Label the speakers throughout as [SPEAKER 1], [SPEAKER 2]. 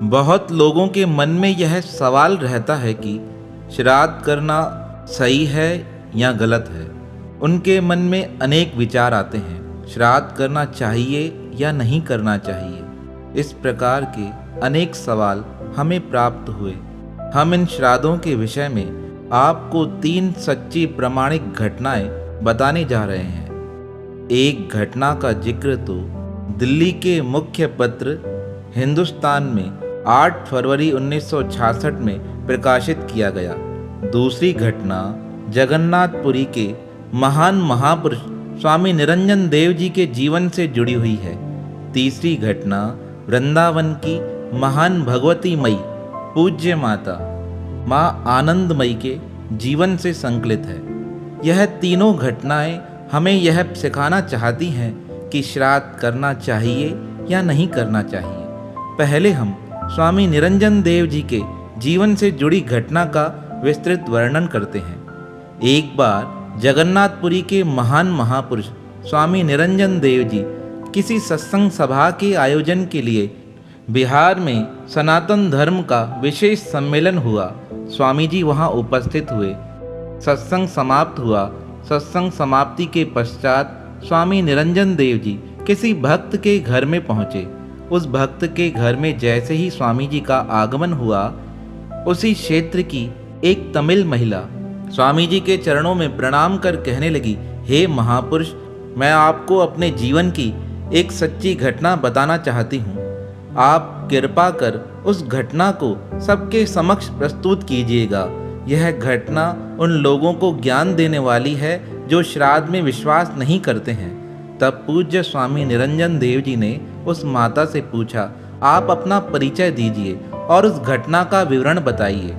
[SPEAKER 1] बहुत लोगों के मन में यह सवाल रहता है कि श्राद्ध करना सही है या गलत है। उनके मन में अनेक विचार आते हैं, श्राद्ध करना चाहिए या नहीं करना चाहिए। इस प्रकार के अनेक सवाल हमें प्राप्त हुए। हम इन श्राद्धों के विषय में आपको 3 सच्ची प्रामाणिक घटनाएं बताने जा रहे हैं। एक घटना का जिक्र तो दिल्ली के मुख्य पत्र हिंदुस्तान में 8 फरवरी 1966 में प्रकाशित किया गया। दूसरी घटना जगन्नाथपुरी के महान महापुरुष स्वामी निरंजन देव जी के जीवन से जुड़ी हुई है। तीसरी घटना वृंदावन की महान भगवती मई पूज्य माता माँ आनंदमयी के जीवन से संकलित है। यह तीनों घटनाएं हमें यह सिखाना चाहती हैं कि श्राद्ध करना चाहिए या नहीं करना चाहिए। पहले हम स्वामी निरंजन देव जी के जीवन से जुड़ी घटना का विस्तृत वर्णन करते हैं। एक बार जगन्नाथपुरी के महान महापुरुष स्वामी निरंजन देव जी किसी सत्संग सभा के आयोजन के लिए बिहार में सनातन धर्म का विशेष सम्मेलन हुआ। स्वामी जी वहां उपस्थित हुए। सत्संग समाप्त हुआ। सत्संग समाप्ति के पश्चात स्वामी निरंजन देव जी किसी भक्त के घर में पहुंचे। उस भक्त के घर में जैसे ही स्वामी जी का आगमन हुआ, उसी क्षेत्र की एक तमिल महिला स्वामी जी के चरणों में प्रणाम कर कहने लगी, हे महापुरुष, मैं आपको अपने जीवन की एक सच्ची घटना बताना चाहती हूँ। आप कृपा कर उस घटना को सबके समक्ष प्रस्तुत कीजिएगा। यह घटना उन लोगों को ज्ञान देने वाली है जो श्राद्ध में विश्वास नहीं करते हैं। तब पूज्य स्वामी निरंजन देव जी ने उस माता से पूछा, आप अपना परिचय दीजिए और उस घटना का विवरण बताइए।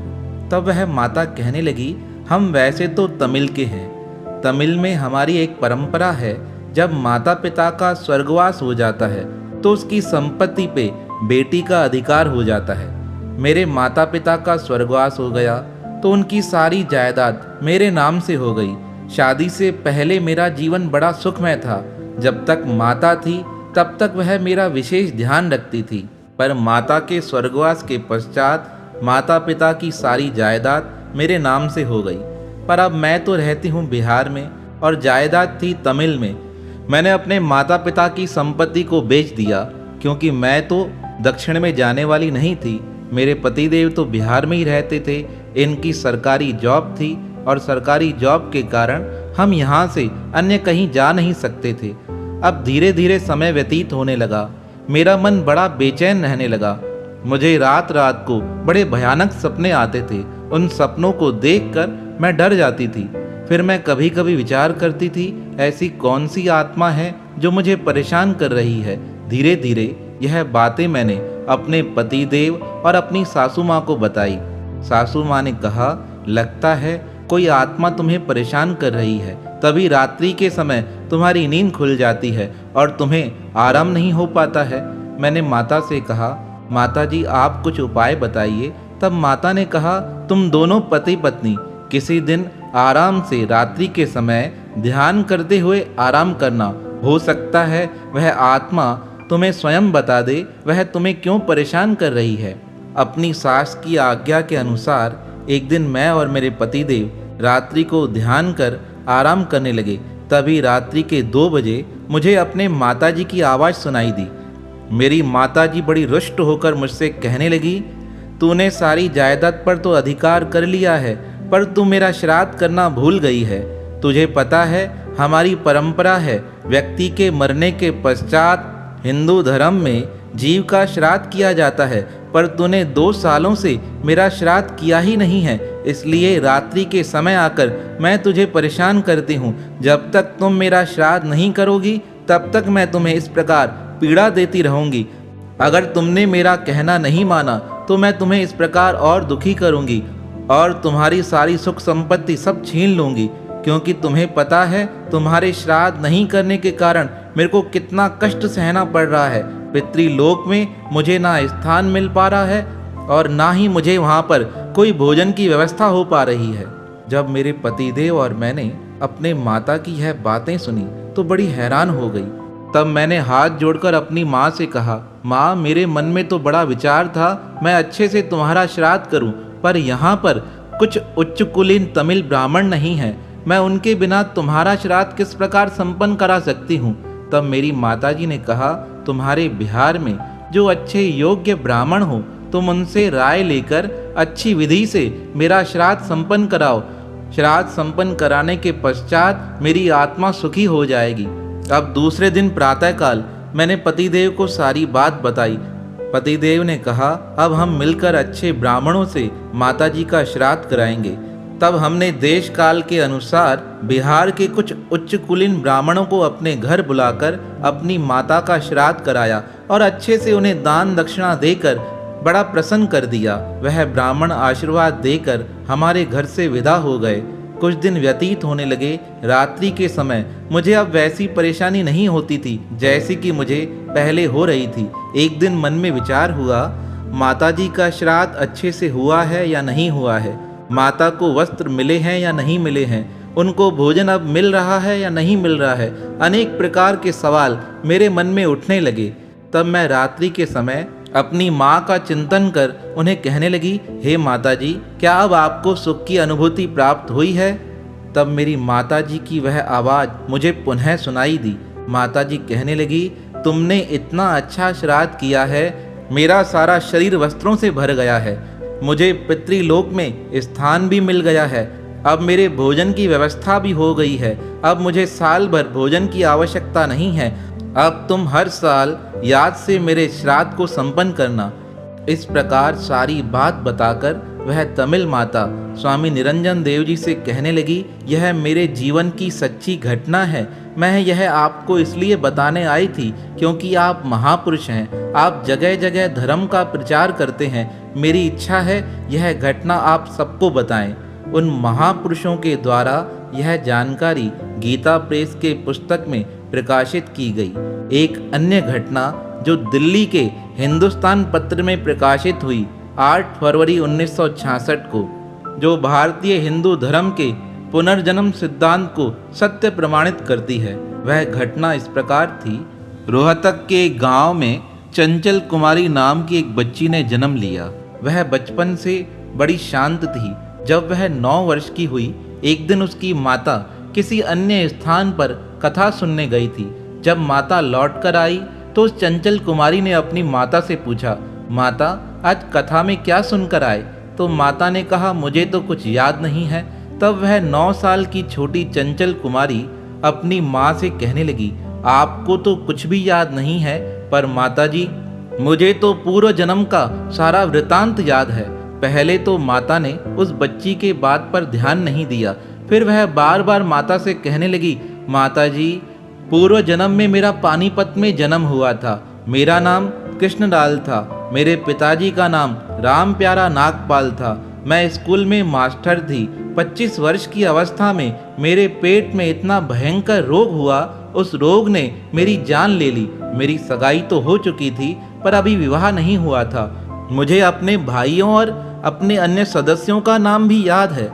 [SPEAKER 1] तब वह माता कहने लगी, हम वैसे तो तमिल के हैं। तमिल में हमारी एक परंपरा है, जब माता पिता का स्वर्गवास हो जाता है तो उसकी संपत्ति पे बेटी का अधिकार हो जाता है। मेरे माता पिता का स्वर्गवास हो गया तो उनकी सारी जायदाद मेरे नाम से हो गई। शादी से पहले मेरा जीवन बड़ा सुखमय था। जब तक माता थी तब तक वह मेरा विशेष ध्यान रखती थी, पर माता के स्वर्गवास के पश्चात माता पिता की सारी जायदाद मेरे नाम से हो गई। पर अब मैं तो रहती हूँ बिहार में और जायदाद थी तमिल में। मैंने अपने माता पिता की संपत्ति को बेच दिया, क्योंकि मैं तो दक्षिण में जाने वाली नहीं थी। मेरे पतिदेव तो बिहार में ही रहते थे। इनकी सरकारी जॉब थी और सरकारी जॉब के कारण हम यहाँ से अन्य कहीं जा नहीं सकते थे। अब धीरे धीरे समय व्यतीत होने लगा। मेरा मन बड़ा बेचैन रहने लगा। मुझे रात रात को बड़े भयानक सपने आते थे। उन सपनों को देखकर मैं डर जाती थी। फिर मैं कभी कभी विचार करती थी, ऐसी कौन सी आत्मा है जो मुझे परेशान कर रही है। धीरे धीरे यह बातें मैंने अपने पतिदेव और अपनी सासू माँ को बताई। सासू माँ ने कहा, लगता है कोई आत्मा तुम्हें परेशान कर रही है, तभी रात्रि के समय तुम्हारी नींद खुल जाती है और तुम्हें आराम नहीं हो पाता है। मैंने माता से कहा, माता जी आप कुछ उपाय बताइए। तब माता ने कहा, तुम दोनों पति पत्नी किसी दिन आराम से रात्रि के समय ध्यान करते हुए आराम करना। हो सकता है वह आत्मा तुम्हें स्वयं बता दे वह तुम्हें क्यों परेशान कर रही है। अपनी सास की आज्ञा के अनुसार एक दिन मैं और मेरे पतिदेव रात्रि को ध्यान कर आराम करने लगे। तभी रात्रि के 2 बजे मुझे अपने माताजी की आवाज़ सुनाई दी। मेरी माताजी बड़ी रुष्ट होकर मुझसे कहने लगी, तूने सारी जायदाद पर तो अधिकार कर लिया है, पर तू मेरा श्राद्ध करना भूल गई है। तुझे पता है हमारी परंपरा है, व्यक्ति के मरने के पश्चात हिंदू धर्म में जीव का श्राद्ध किया जाता है, पर तूने 2 सालों से मेरा श्राद्ध किया ही नहीं है। इसलिए रात्रि के समय आकर मैं तुझे परेशान करती हूँ। जब तक तुम मेरा श्राद्ध नहीं करोगी तब तक मैं तुम्हें इस प्रकार पीड़ा देती रहूँगी। अगर तुमने मेरा कहना नहीं माना तो मैं तुम्हें इस प्रकार और दुखी करूँगी और तुम्हारी सारी सुख संपत्ति सब छीन लूँगी, क्योंकि तुम्हें पता है तुम्हारे श्राद्ध नहीं करने के कारण मेरे को कितना कष्ट सहना पड़ रहा है। पितृलोक में मुझे ना स्थान मिल पा रहा है और ना ही मुझे वहाँ पर कोई भोजन की व्यवस्था हो पा रही है। जब मेरे पतिदेव और मैंने अपने माता की यह बातें सुनी तो बड़ी हैरान हो गई। तब मैंने हाथ जोड़कर अपनी माँ से कहा, माँ मेरे मन में तो बड़ा विचार था मैं अच्छे से तुम्हारा श्राद्ध करूं, पर यहाँ पर कुछ उच्च कुलीन तमिल ब्राह्मण नहीं हैं, मैं उनके बिना तुम्हारा श्राद्ध किस प्रकार संपन्न करा सकती हूँ। तब मेरी माताजी ने कहा, तुम्हारे बिहार में जो अच्छे योग्य ब्राह्मण हो तुम उनसे राय लेकर अच्छी विधि से मेरा श्राद्ध संपन्न कराओ। श्राद्ध संपन्न कराने के पश्चात मेरी आत्मा सुखी हो जाएगी। अब दूसरे दिन प्रातःकाल मैंने पतिदेव को सारी बात बताई। पतिदेव ने कहा, अब हम मिलकर अच्छे ब्राह्मणों से माताजी का श्राद्ध कराएंगे। तब हमने देश काल के अनुसार बिहार के कुछ उच्च कुलीन ब्राह्मणों को अपने घर बुलाकर अपनी माता का श्राद्ध कराया और अच्छे से उन्हें दान दक्षिणा देकर बड़ा प्रसन्न कर दिया। वह ब्राह्मण आशीर्वाद देकर हमारे घर से विदा हो गए। कुछ दिन व्यतीत होने लगे। रात्रि के समय मुझे अब वैसी परेशानी नहीं होती थी जैसी कि मुझे पहले हो रही थी। एक दिन मन में विचार हुआ, माताजी का श्राद्ध अच्छे से हुआ है या नहीं हुआ है, माता को वस्त्र मिले हैं या नहीं मिले हैं, उनको भोजन अब मिल रहा है या नहीं मिल रहा है। अनेक प्रकार के सवाल मेरे मन में उठने लगे। तब मैं रात्रि के समय अपनी माँ का चिंतन कर उन्हें कहने लगी, हे माताजी, क्या अब आपको सुख की अनुभूति प्राप्त हुई है? तब मेरी माताजी की वह आवाज़ मुझे पुनः सुनाई दी। माताजी कहने लगी, तुमने इतना अच्छा श्राद्ध किया है, मेरा सारा शरीर वस्त्रों से भर गया है, मुझे पितृलोक में स्थान भी मिल गया है, अब मेरे भोजन की व्यवस्था भी हो गई है, अब मुझे साल भर भोजन की आवश्यकता नहीं है, अब तुम हर साल याद से मेरे श्राद्ध को संपन्न करना। इस प्रकार सारी बात बताकर वह तमिल माता स्वामी निरंजन देव जी से कहने लगी, यह मेरे जीवन की सच्ची घटना है, मैं यह आपको इसलिए बताने आई थी क्योंकि आप महापुरुष हैं, आप जगह जगह धर्म का प्रचार करते हैं, मेरी इच्छा है यह घटना आप सबको बताएं। उन महापुरुषों के द्वारा यह जानकारी गीता प्रेस के पुस्तक में प्रकाशित की गई। एक अन्य घटना जो दिल्ली के हिंदुस्तान पत्र में प्रकाशित हुई 8 फरवरी 1966 को, जो भारतीय हिंदू धर्म के पुनर्जन्म सिद्धांत को सत्य प्रमाणित करती है। वह घटना इस प्रकार थी, रोहतक के एक गांव में चंचल कुमारी नाम की एक बच्ची ने जन्म लिया। वह बचपन से बड़ी शांत थी। जब वह 9 वर्ष की हुई, एक दिन उसकी माता किसी अन्य स्थान पर कथा सुनने गई थी। जब माता लौट कर आई तो उस चंचल कुमारी ने अपनी माता से पूछा, माता आज कथा में क्या सुनकर आए? तो माता ने कहा, मुझे तो कुछ याद नहीं है। तब वह 9 साल की छोटी चंचल कुमारी अपनी माँ से कहने लगी, आपको तो कुछ भी याद नहीं है, पर माताजी मुझे तो पूर्व जन्म का सारा वृतांत याद है। पहले तो माता ने उस बच्ची के बात पर ध्यान नहीं दिया, फिर वह बार बार माता से कहने लगी, माताजी पूर्व जन्म में मेरा पानीपत में जन्म हुआ था, मेरा नाम कृष्णलाल था, मेरे पिताजी का नाम राम प्यारा नागपाल था, मैं स्कूल में मास्टर थी। 25 वर्ष की अवस्था में मेरे पेट में इतना भयंकर रोग हुआ, उस रोग ने मेरी जान ले ली। मेरी सगाई तो हो चुकी थी पर अभी विवाह नहीं हुआ था। मुझे अपने भाइयों और अपने अन्य सदस्यों का नाम भी याद है।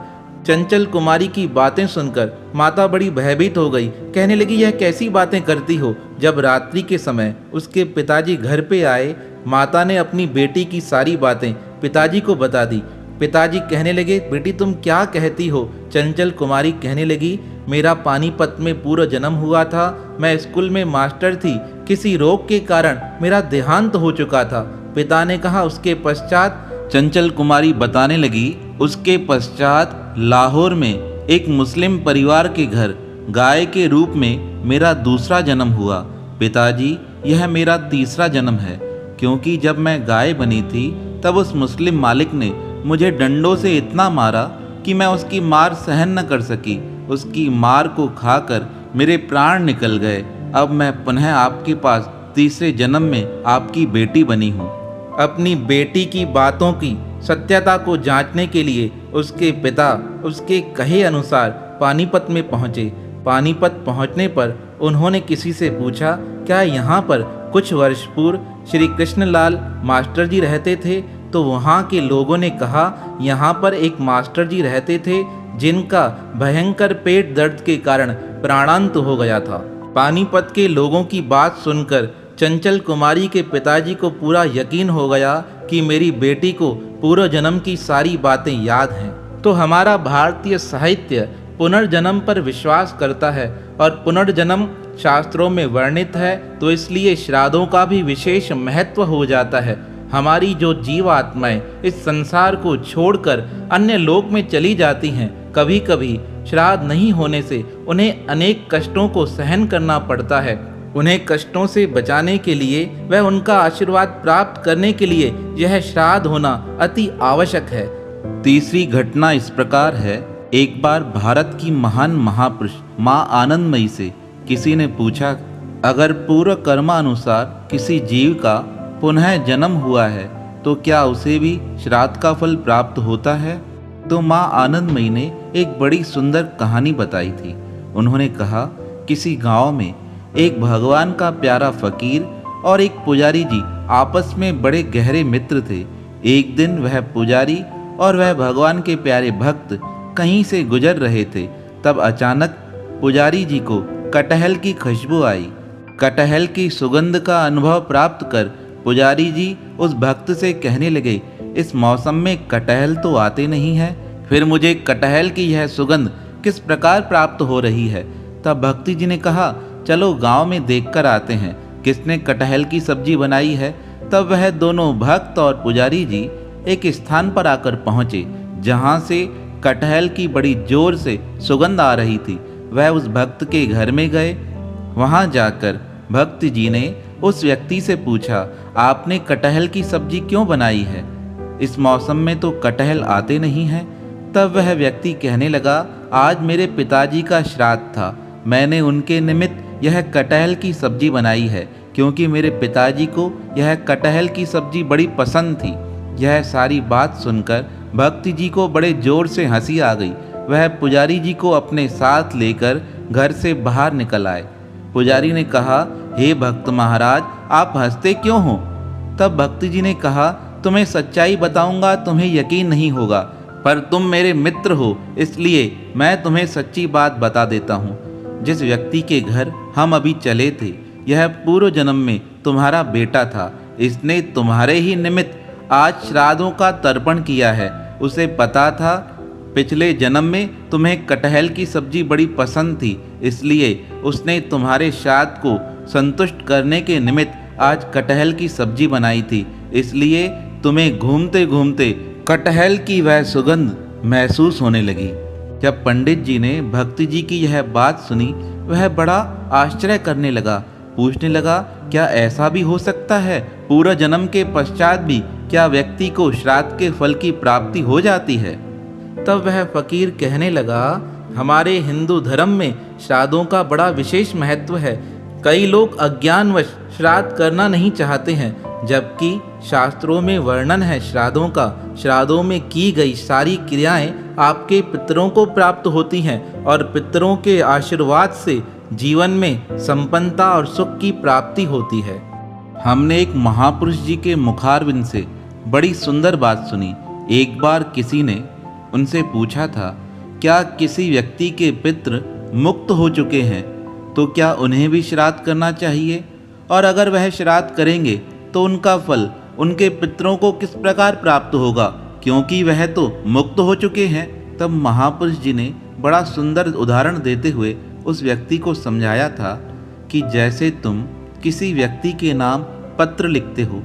[SPEAKER 1] चंचल कुमारी की बातें सुनकर माता बड़ी भयभीत हो गई। कहने लगी, यह कैसी बातें करती हो? जब रात्रि के समय उसके पिताजी घर पे आए, माता ने अपनी बेटी की सारी बातें पिताजी को बता दी। पिताजी कहने लगे, बेटी तुम क्या कहती हो? चंचल कुमारी कहने लगी, मेरा पानीपत में पूर्व जन्म हुआ था, मैं स्कूल में मास्टर थी, किसी रोग के कारण मेरा देहांत हो चुका था। पिता ने कहा, उसके पश्चात चंचल कुमारी बताने लगी, उसके पश्चात लाहौर में एक मुस्लिम परिवार के घर गाय के रूप में मेरा दूसरा जन्म हुआ। पिताजी यह मेरा तीसरा जन्म है, क्योंकि जब मैं गाय बनी थी तब उस मुस्लिम मालिक ने मुझे डंडों से इतना मारा कि मैं उसकी मार सहन न कर सकी। उसकी मार को खाकर मेरे प्राण निकल गए। अब मैं पुनः आपके पास तीसरे जन्म में आपकी बेटी बनी हूँ। अपनी बेटी की बातों की सत्यता को जांचने के लिए उसके पिता उसके कहे अनुसार पानीपत में पहुँचे। पानीपत पहुँचने पर उन्होंने किसी से पूछा, क्या यहाँ पर कुछ वर्ष पूर्व श्री कृष्णलाल मास्टर जी रहते थे? तो वहाँ के लोगों ने कहा, यहाँ पर एक मास्टर जी रहते थे जिनका भयंकर पेट दर्द के कारण प्राणांत हो गया था। पानीपत के लोगों की बात सुनकर चंचल कुमारी के पिताजी को पूरा यकीन हो गया कि मेरी बेटी को पूर्व जन्म की सारी बातें याद हैं। तो हमारा भारतीय साहित्य पुनर्जन्म पर विश्वास करता है और पुनर्जन्म शास्त्रों में वर्णित है, तो इसलिए श्राद्धों का भी विशेष महत्व हो जाता है। हमारी जो जीवात्माएं इस संसार को छोड़कर अन्य लोक में चली जाती हैं, कभी कभी श्राद्ध नहीं होने से उन्हें अनेक कष्टों को सहन करना पड़ता है। उन्हें कष्टों से बचाने के लिए व उनका आशीर्वाद प्राप्त करने के लिए यह श्राद्ध होना अति आवश्यक है। तीसरी घटना इस प्रकार है। एक बार भारत की महान महापुरुष माँ आनंदमयी से किसी ने पूछा, अगर पूर्व कर्मानुसार किसी जीव का पुनः जन्म हुआ है तो क्या उसे भी श्राद्ध का फल प्राप्त होता है? तो माँ आनंदमयी ने एक बड़ी सुंदर कहानी बताई थी। उन्होंने कहा, किसी गांव में एक भगवान का प्यारा फकीर और एक पुजारी जी आपस में बड़े गहरे मित्र थे। एक दिन वह पुजारी और वह भगवान के प्यारे भक्त कहीं से गुजर रहे थे। तब अचानक पुजारी जी को कटहल की खुशबू आई। कटहल की सुगंध का अनुभव प्राप्त कर पुजारी जी उस भक्त से कहने लगे, इस मौसम में कटहल तो आते नहीं है, फिर मुझे कटहल की यह सुगंध किस प्रकार प्राप्त हो रही है? तब भक्ति जी ने कहा, चलो गांव में देखकर आते हैं किसने कटहल की सब्जी बनाई है। तब वह दोनों भक्त और पुजारी जी एक स्थान पर आकर पहुँचे जहाँ से कटहल की बड़ी जोर से सुगंध आ रही थी। वह उस भक्त के घर में गए। वहाँ जाकर भक्त जी ने उस व्यक्ति से पूछा, आपने कटहल की सब्जी क्यों बनाई है? इस मौसम में तो कटहल आते नहीं हैं। तब वह व्यक्ति कहने लगा, आज मेरे पिताजी का श्राद्ध था, मैंने उनके निमित्त यह कटहल की सब्जी बनाई है, क्योंकि मेरे पिताजी को यह कटहल की सब्जी बड़ी पसंद थी। यह सारी बात सुनकर भक्ति जी को बड़े जोर से हंसी आ गई। वह पुजारी जी को अपने साथ लेकर घर से बाहर निकल आए। पुजारी ने कहा, हे भक्त महाराज, आप हंसते क्यों हो? तब भक्ति जी ने कहा, तुम्हें सच्चाई बताऊंगा तुम्हें यकीन नहीं होगा, पर तुम मेरे मित्र हो इसलिए मैं तुम्हें सच्ची बात बता देता हूँ। जिस व्यक्ति के घर हम अभी चले थे, यह पूर्व जन्म में तुम्हारा बेटा था। इसने तुम्हारे ही निमित्त आज श्राद्धों का तर्पण किया है। उसे पता था पिछले जन्म में तुम्हें कटहल की सब्जी बड़ी पसंद थी, इसलिए उसने तुम्हारे श्राद्ध को संतुष्ट करने के निमित्त आज कटहल की सब्जी बनाई थी। इसलिए तुम्हें घूमते घूमते कटहल की वह सुगंध महसूस होने लगी। जब पंडित जी ने भक्ति जी की यह बात सुनी, वह बड़ा आश्चर्य करने लगा। पूछने लगा, क्या ऐसा भी हो सकता है? पूर्व जन्म के पश्चात भी क्या व्यक्ति को श्राद्ध के फल की प्राप्ति हो जाती है? तब वह फकीर कहने लगा, हमारे हिंदू धर्म में श्राद्धों का बड़ा विशेष महत्व है। कई लोग अज्ञानवश श्राद्ध करना नहीं चाहते हैं, जबकि शास्त्रों में वर्णन है श्राद्धों का। श्राद्धों में की गई सारी क्रियाएं आपके पितरों को प्राप्त होती हैं और पितरों के आशीर्वाद से जीवन में संपन्नता और सुख की प्राप्ति होती है। हमने एक महापुरुष जी के मुखारविंद से बड़ी सुंदर बात सुनी। एक बार किसी ने उनसे पूछा था, क्या किसी व्यक्ति के पितृ मुक्त हो चुके हैं तो क्या उन्हें भी श्राद्ध करना चाहिए? और अगर वह श्राद्ध करेंगे तो उनका फल उनके पितरों को किस प्रकार प्राप्त होगा, क्योंकि वह तो मुक्त हो चुके हैं। तब महापुरुष जी ने बड़ा सुंदर उदाहरण देते हुए उस व्यक्ति को समझाया था कि जैसे तुम किसी व्यक्ति के नाम पत्र लिखते हो,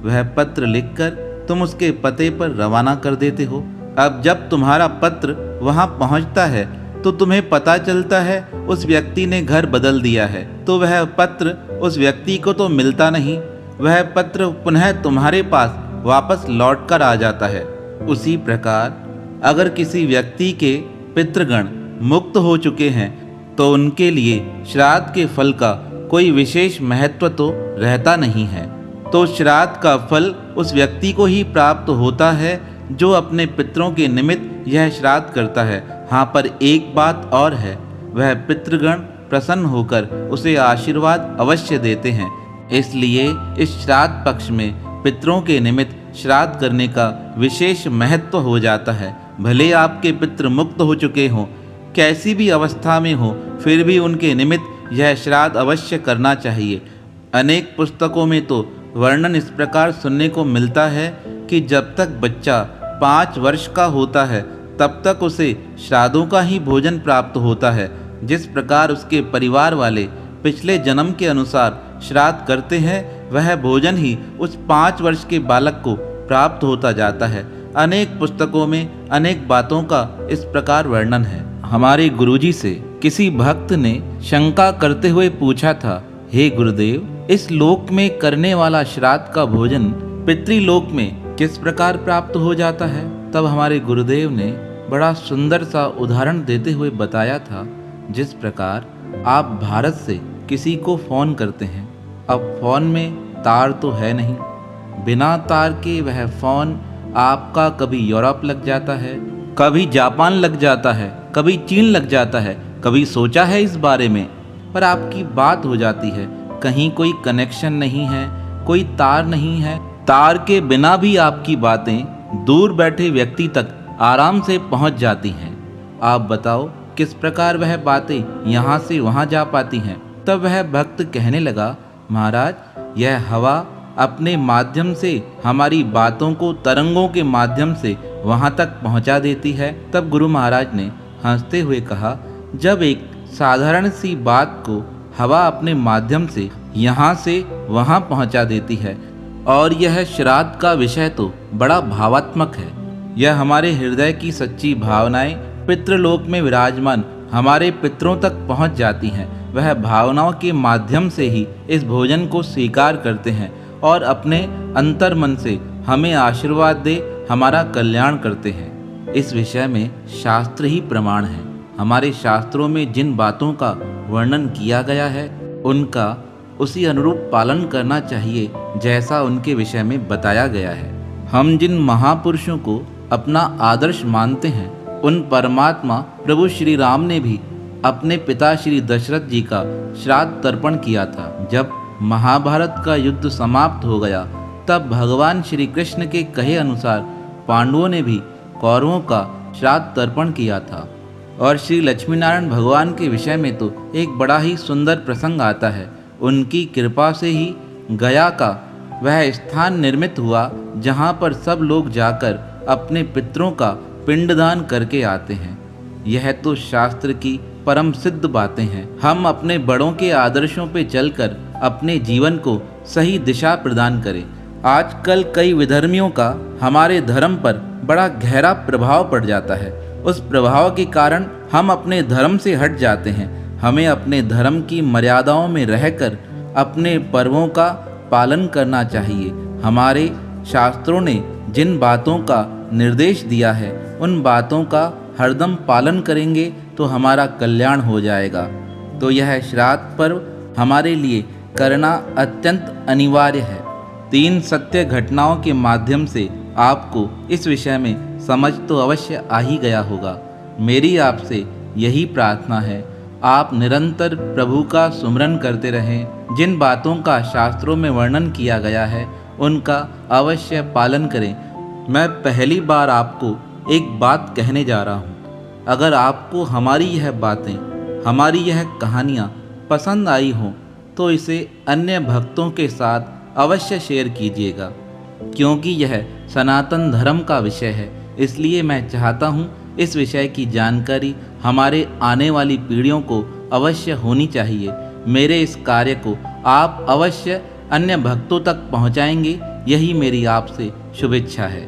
[SPEAKER 1] वह पत्र लिखकर तुम उसके पते पर रवाना कर देते हो। अब जब तुम्हारा पत्र वहां पहुंचता है तो तुम्हें पता चलता है उस व्यक्ति ने घर बदल दिया है, तो वह पत्र उस व्यक्ति को तो मिलता नहीं, वह पत्र पुनः तुम्हारे पास वापस लौट कर आ जाता है। उसी प्रकार अगर किसी व्यक्ति के पितृगण मुक्त हो चुके हैं तो उनके लिए श्राद्ध के फल का कोई विशेष महत्व तो रहता नहीं है। तो श्राद्ध का फल उस व्यक्ति को ही प्राप्त होता है जो अपने पितरों के निमित्त यह श्राद्ध करता है। हाँ, पर एक बात और है, वह पितृगण प्रसन्न होकर उसे आशीर्वाद अवश्य देते हैं। इसलिए इस श्राद्ध पक्ष में पितरों के निमित्त श्राद्ध करने का विशेष महत्व हो जाता है। भले आपके पितृ मुक्त हो चुके हों, कैसी भी अवस्था में हो, फिर भी उनके निमित्त यह श्राद्ध अवश्य करना चाहिए। अनेक पुस्तकों में तो वर्णन इस प्रकार सुनने को मिलता है कि जब तक बच्चा 5 वर्ष का होता है तब तक उसे श्राद्धों का ही भोजन प्राप्त होता है। जिस प्रकार उसके परिवार वाले पिछले जन्म के अनुसार श्राद्ध करते हैं, वह भोजन ही उस 5 वर्ष के बालक को प्राप्त होता जाता है। अनेक पुस्तकों में अनेक बातों का इस प्रकार वर्णन है। हमारे गुरुजी से किसी भक्त ने शंका करते हुए पूछा था, हे गुरुदेव, इस लोक में करने वाला श्राद्ध का भोजन पितृलोक में किस प्रकार प्राप्त हो जाता है? तब हमारे गुरुदेव ने बड़ा सुंदर सा उदाहरण देते हुए बताया था, जिस प्रकार आप भारत से किसी को फ़ोन करते हैं। अब फ़ोन में तार तो है नहीं, बिना तार के वह फ़ोन आपका कभी यूरोप लग जाता है, कभी जापान लग जाता है, कभी चीन लग जाता है। कभी सोचा है इस बारे में? पर आपकी बात हो जाती है, कहीं कोई कनेक्शन नहीं है, कोई तार नहीं है। तार के बिना भी आपकी बातें दूर बैठे व्यक्ति तक आराम से पहुंच जाती हैं। आप बताओ किस प्रकार वह बातें यहाँ से वहाँ जा पाती हैं? तब वह भक्त कहने लगा, महाराज, यह हवा अपने माध्यम से हमारी बातों को तरंगों के माध्यम से वहाँ तक पहुँचा देती है। तब गुरु महाराज ने हंसते हुए कहा, जब एक साधारण सी बात को हवा अपने माध्यम से यहाँ से वहाँ पहुँचा देती है, और यह श्राद्ध का विषय तो बड़ा भावात्मक है। यह हमारे हृदय की सच्ची भावनाएं पितृलोक में विराजमान हमारे पितरों तक पहुँच जाती हैं। वह भावनाओं के माध्यम से ही इस भोजन को स्वीकार करते हैं और अपने अंतर मन से हमें आशीर्वाद दे हमारा कल्याण करते हैं। इस विषय में शास्त्र ही प्रमाण है। हमारे शास्त्रों में जिन बातों का वर्णन किया गया है, उनका उसी अनुरूप पालन करना चाहिए जैसा उनके विषय में बताया गया है। हम जिन महापुरुषों को अपना आदर्श मानते हैं, उन परमात्मा प्रभु श्री राम ने भी अपने पिता श्री दशरथ जी का श्राद्ध तर्पण किया था। जब महाभारत का युद्ध समाप्त हो गया, तब भगवान श्री कृष्ण के कहे अनुसार पांडवों ने भी कौरवों का श्राद्ध तर्पण किया था। और श्री लक्ष्मी नारायण भगवान के विषय में तो एक बड़ा ही सुंदर प्रसंग आता है। उनकी कृपा से ही गया का वह स्थान निर्मित हुआ जहाँ पर सब लोग जाकर अपने पितरों का पिंडदान करके आते हैं। यह तो शास्त्र की परम सिद्ध बातें हैं। हम अपने बड़ों के आदर्शों पे चलकर अपने जीवन को सही दिशा प्रदान करें। आजकल कई विधर्मियों का हमारे धर्म पर बड़ा गहरा प्रभाव पड़ जाता है। उस प्रभाव के कारण हम अपने धर्म से हट जाते हैं। हमें अपने धर्म की मर्यादाओं में रहकर अपने पर्वों का पालन करना चाहिए। हमारे शास्त्रों ने जिन बातों का निर्देश दिया है, उन बातों का हरदम पालन करेंगे तो हमारा कल्याण हो जाएगा। तो यह श्राद्ध पर्व हमारे लिए करना अत्यंत अनिवार्य है। 3 सत्य घटनाओं के माध्यम से आपको इस विषय में समझ तो अवश्य आ ही गया होगा। मेरी आपसे यही प्रार्थना है, आप निरंतर प्रभु का सुमरन करते रहें। जिन बातों का शास्त्रों में वर्णन किया गया है, उनका अवश्य पालन करें। मैं पहली बार आपको एक बात कहने जा रहा हूँ। अगर आपको हमारी यह बातें, हमारी यह कहानियाँ पसंद आई हों, तो इसे अन्य भक्तों के साथ अवश्य शेयर कीजिएगा, क्योंकि यह सनातन धर्म का विषय है। इसलिए मैं चाहता हूँ इस विषय की जानकारी हमारे आने वाली पीढ़ियों को अवश्य होनी चाहिए। मेरे इस कार्य को आप अवश्य अन्य भक्तों तक पहुँचाएंगे, यही मेरी आपसे शुभेच्छा है।